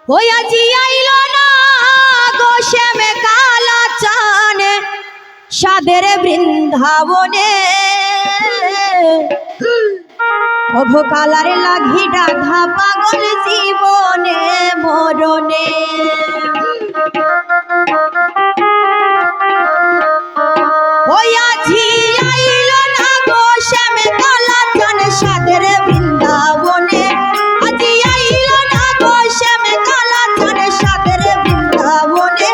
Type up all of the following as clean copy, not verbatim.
ওই আজি আইল না গো শ্যামে কালা চানে সাদের বৃন্দাবনে ওভো কালারে লাগি রাধা পাগল জীবনে মরণে ওই আজি আইল না গো শ্যামে কালা চানে সাদের বৃন্দাবনে আজি আইল না গো শ্যামে কালা চানে সাদের বৃন্দাবনে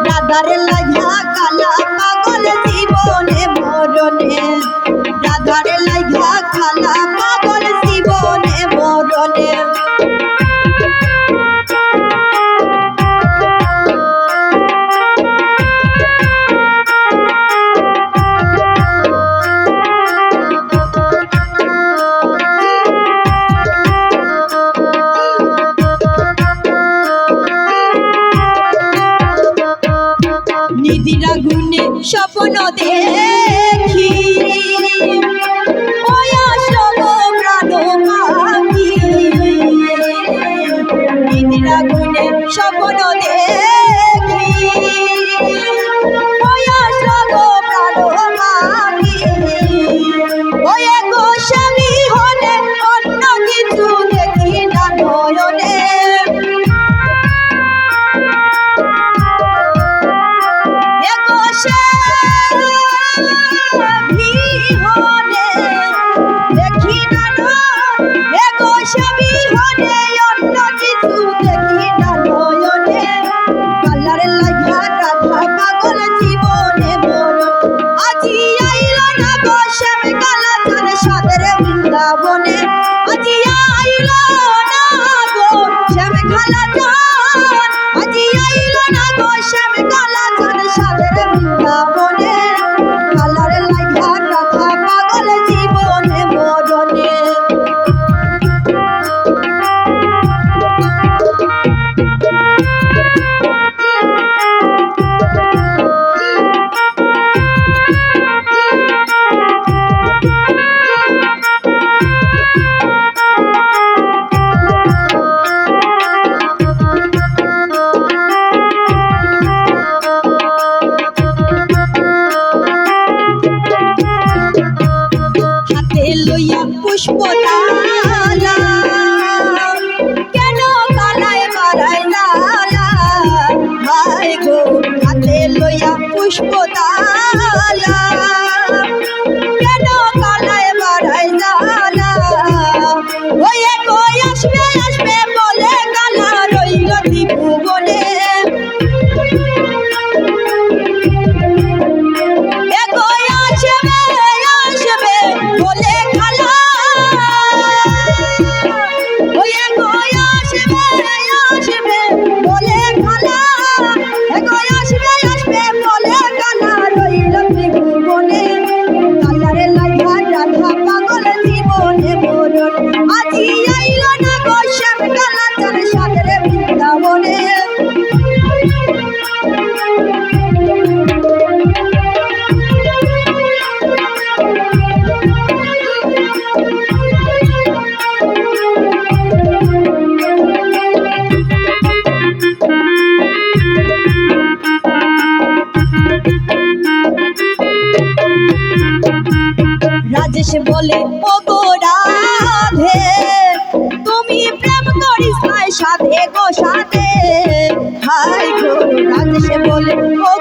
রাধারে লাগা কালা পাগল জীবনে মরণে রাধারে লাগা কালা পাগল জীবনে মরণে নিদির আগুনে স্বপ্ন দেখি ওই আসল প্রাণ পাখি নিদির আগুনে স্বপ্ন দেখি ওই আসল প্রাণ পাখি ওই গো স্বামী হলে অন্য কিছু দেখি না নয়নে দেখি না গো স্বামী হলে অন্য কিছু দেখি না নয়নে কালার লাগা রাধা পাগল জীবনে মরণ আজি আইল না গো শ্যামে কালা চানে সাদের বৃন্দাবনে আজি আইল না গো শ্যামে কালা চান আজি আইল না গো শ্যামে কালা চানে সাদের বৃন্দাবনে কালার লাগা রাধা পাগল জীবনে মরণে পুষ্পতালা কেন কালায় বাড়াই লালা হায় গো হাতে লইয়া পুষ্পতালা কেন কালায় বাড়াই লালা ওই কই আসবে আসবে বলে কালা রইল ত্রিভুবনে কই আসবে আসবে বলে কালা আজি আইল না গো শ্যামে কালা চানে সাদের বৃন্দাবনে রাজেশ বলে ও গো রাধে তুমি প্রেম করিস নাই সাধে গো সাধে হায় গো রাজেশ বলে ও